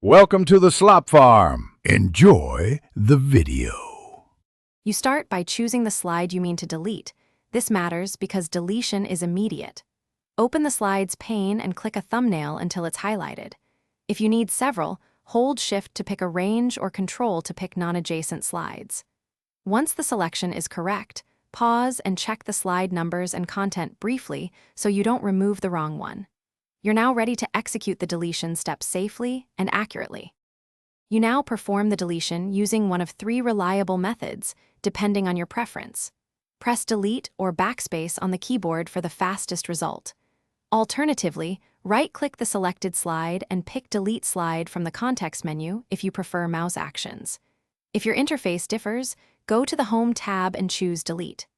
Welcome to the Slop Farm. Enjoy the video. You start by choosing the slide you mean to delete. This matters because deletion is immediate. Open the slides pane and click a thumbnail until it's highlighted. If you need several, hold Shift to pick a range or Control to pick non-adjacent slides. Once the selection is correct, pause and check the slide numbers and content briefly so you don't remove the wrong one. You're now ready to execute the deletion step safely and accurately. You now perform the deletion using one of 3 reliable methods, depending on your preference. Press Delete or Backspace on the keyboard for the fastest result. Alternatively, right-click the selected slide and pick Delete Slide from the context menu if you prefer mouse actions. If your interface differs, go to the Home tab and choose Delete.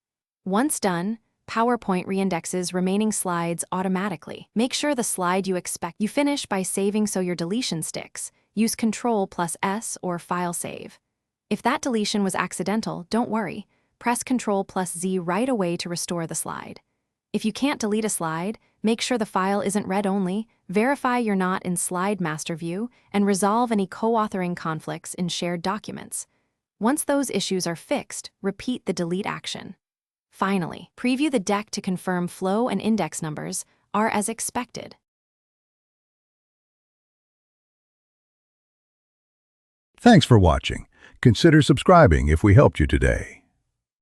Once done, PowerPoint reindexes remaining slides automatically. Make sure the slide you expect you finish by saving so your deletion sticks. Use Ctrl+S or File Save. If that deletion was accidental, don't worry. Press Ctrl+Z right away to restore the slide. If you can't delete a slide, make sure the file isn't read-only, verify you're not in Slide Master View, and resolve any co-authoring conflicts in shared documents. Once those issues are fixed, repeat the delete action. Finally, preview the deck to confirm flow and index numbers are as expected. Thanks for watching. Consider subscribing if we helped you today.